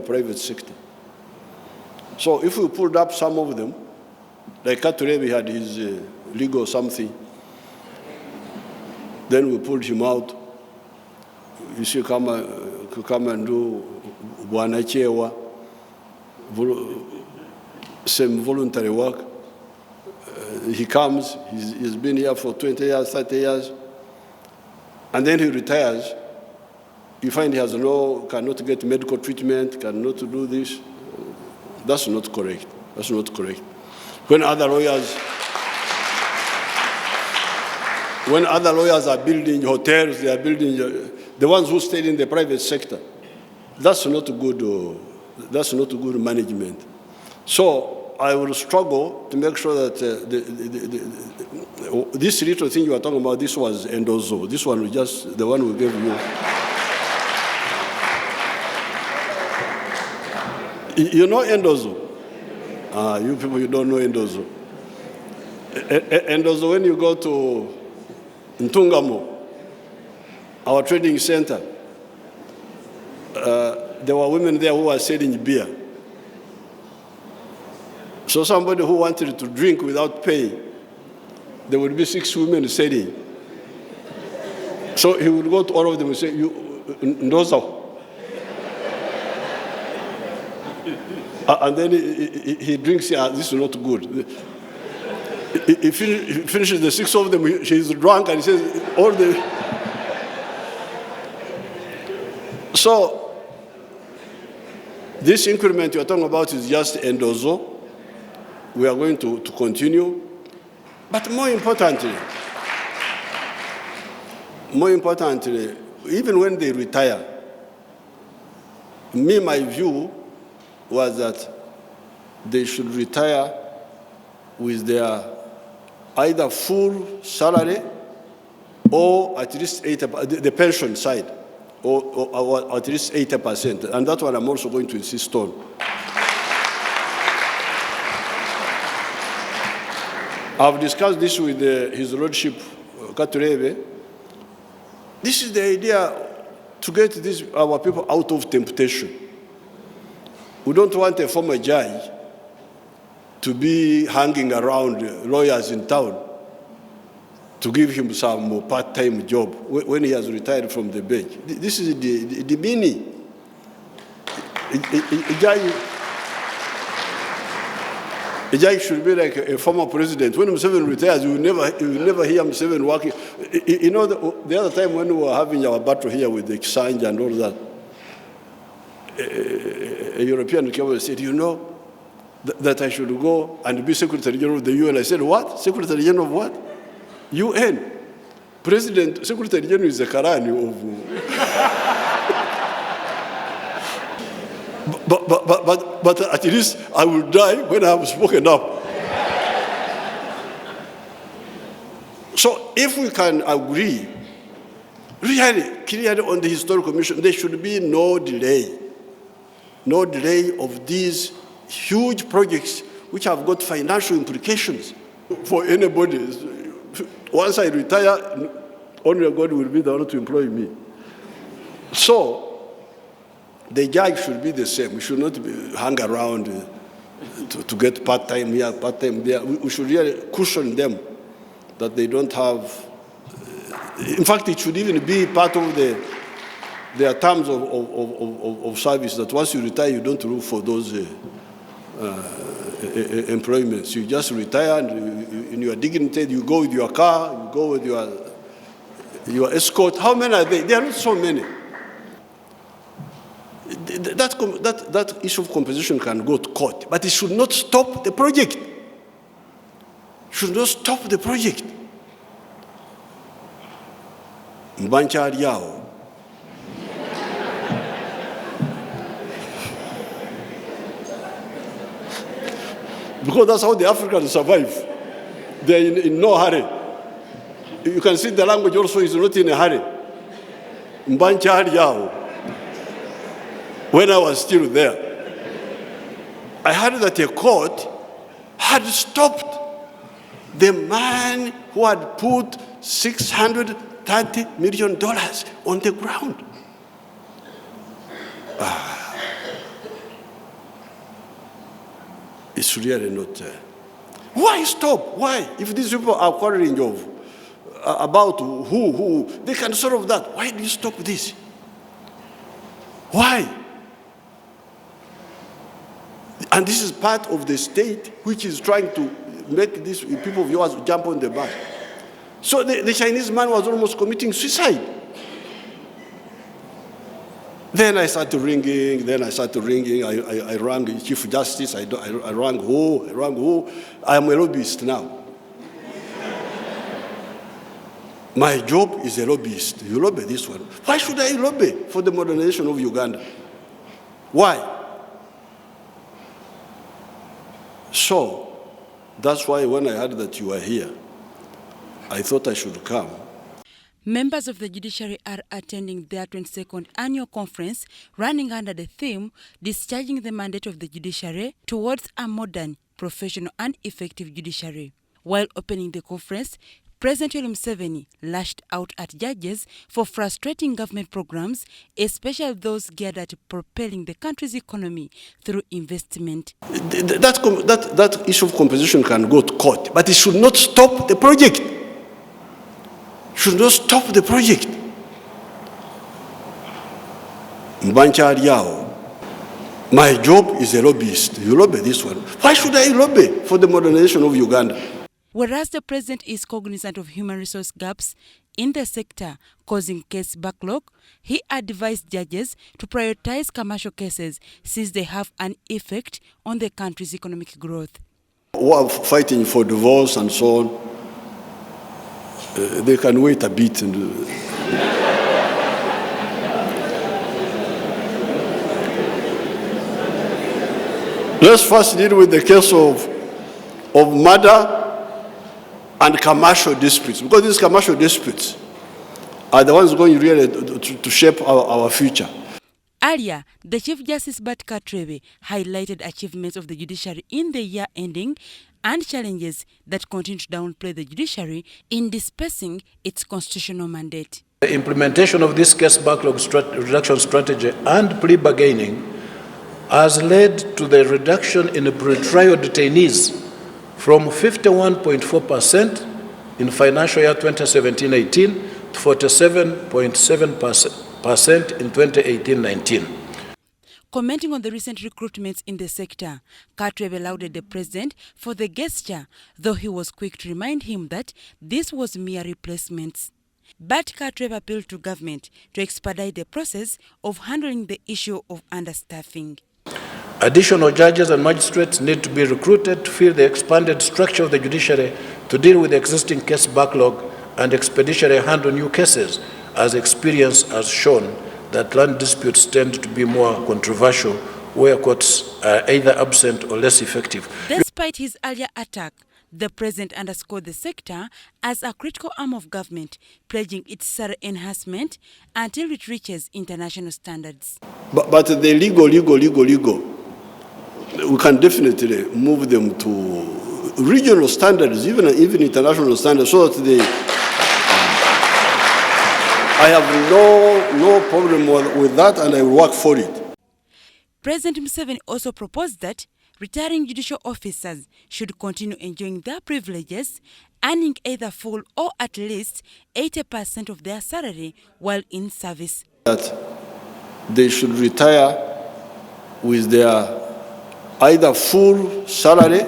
private sector. So if we pulled up some of them, like Katurebe had his legal something, then we pulled him out. You see, come and do Bwana Chewa, same voluntary work. He comes, he's been here for 20 years, 30 years, and then he retires. You find he cannot get medical treatment, cannot do this. That's not correct. That's not correct. When other lawyers are building hotels, they are building the ones who stayed in the private sector. That's not good. That's not good management. So I will struggle to make sure that this little thing you are talking about, this was Endozo. This one was just the one we gave you. You know Endozo? You people, you don't know Endozo. Endozo, when you go to Ntungamo, our trading center, there were women there who were selling beer. So somebody who wanted to drink without paying, there would be 6 women selling. So he would go to all of them and say, Ndozo. And then he drinks, this is not good. He finishes the 6 of them, she's drunk, and he says, all the... So, this increment you're talking about is just Endozo. We are going to continue. But more importantly, even when they retire, my view was that they should retire with their either full salary or at least 80%, the pension side, or at least 80%. And that's what I'm also going to insist on. I've discussed this with His Lordship Katurebe. This is the idea to get our people out of temptation. We don't want a former judge to be hanging around lawyers in town to give him some part-time job when he has retired from the bench. This is the meaning. A judge should be like a former president. When Museveni retires, you will never hear Museveni working. You know, the other time when we were having our battle here with the Kisanja and all that, a European came and said, you know, that I should go and be Secretary General of the UN. I said, what? Secretary General of what? UN. President, Secretary General is the Karani of... but at least I will die when I have spoken up. So if we can agree, really clearly on the historical mission, there should be no delay of these huge projects which have got financial implications for anybody. Once I retire, only God will be the one to employ me. So the judge should be the same. We should not hang around to get part-time here, part-time there. We should really cushion them that they don't have... in fact, it should even be part of their terms of service, that once you retire, you don't look for those employments. You just retire, and in your dignity, you go with your car, you go with your escort. How many are they? There are not so many. That issue of compensation can go to court, but it should not stop the project. Should not stop the project. Mbancha Ariao. Because that's how the Africans survive. They're in no hurry. You can see the language also is not in a hurry. Mbancha Ariao. When I was still there, I heard that a court had stopped the man who had put $630 million on the ground. It's really not. Why stop? Why? If these people are quarreling about who, they can solve that. Why do you stop this? Why? And this is part of the state which is trying to make these people of yours jump on the back. So the Chinese man was almost committing suicide. Then I started ringing, I rang the Chief Justice, I rang who, I am a lobbyist now. My job is a lobbyist. You lobby this one. Why should I lobby for the modernization of Uganda? Why? So, that's why when I heard that you were here, I thought I should come. Members of the judiciary are attending their 22nd annual conference running under the theme Discharging the Mandate of the Judiciary towards a Modern, Professional and Effective Judiciary. While opening the conference, President Museveni lashed out at judges for frustrating government programs, especially those geared at propelling the country's economy through investment. That issue of compensation can go to court, but it should not stop the project. Should not stop the project. My job is a lobbyist. You lobby this one. Why should I lobby for the modernization of Uganda? Whereas the president is cognizant of human resource gaps in the sector causing case backlog, he advised judges to prioritize commercial cases since they have an effect on the country's economic growth. Who are fighting for divorce and so on, they can wait a bit. Let's first deal with the case of murder and commercial disputes, because these commercial disputes are the ones going really to shape our future. Earlier, the Chief Justice.Bart highlighted achievements of the judiciary in the year ending and challenges that continue to downplay the judiciary in dispersing its constitutional mandate. The implementation of this case backlog reduction strategy and plea bargaining has led to the reduction in pre-trial detainees from 51.4% in financial year 2017-18 to 47.7% in 2018-19. Commenting on the recent recruitments in the sector, Katrebe lauded the president for the gesture, though he was quick to remind him that this was mere replacements. But Katrebe appealed to government to expedite the process of handling the issue of understaffing. Additional judges and magistrates need to be recruited to fill the expanded structure of the judiciary to deal with the existing case backlog and expeditiously handle new cases, as experience has shown that land disputes tend to be more controversial where courts are either absent or less effective. Despite his earlier attack, the president underscored the sector as a critical arm of government, pledging its thorough enhancement until it reaches international standards. But the legal, we can definitely move them to regional standards, even international standards, so that they... I have no problem with that, and I will work for it. President Museveni also proposed that retiring judicial officers should continue enjoying their privileges, earning either full or at least 80% of their salary while in service. That they should retire with their either full salary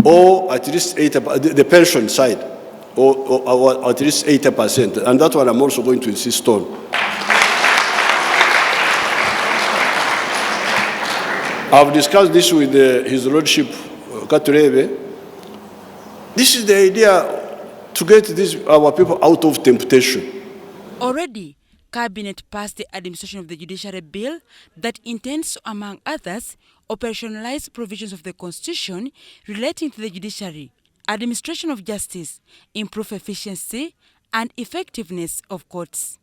or at least 80%, the pension side. Or at least 80%, and that's what I'm also going to insist on. I've discussed this with His Lordship Katurebe. This is the idea to get our people out of temptation. Already, Cabinet passed the administration of the Judiciary Bill that intends to, among others, operationalize provisions of the Constitution relating to the judiciary, administration of justice, improve efficiency and effectiveness of courts.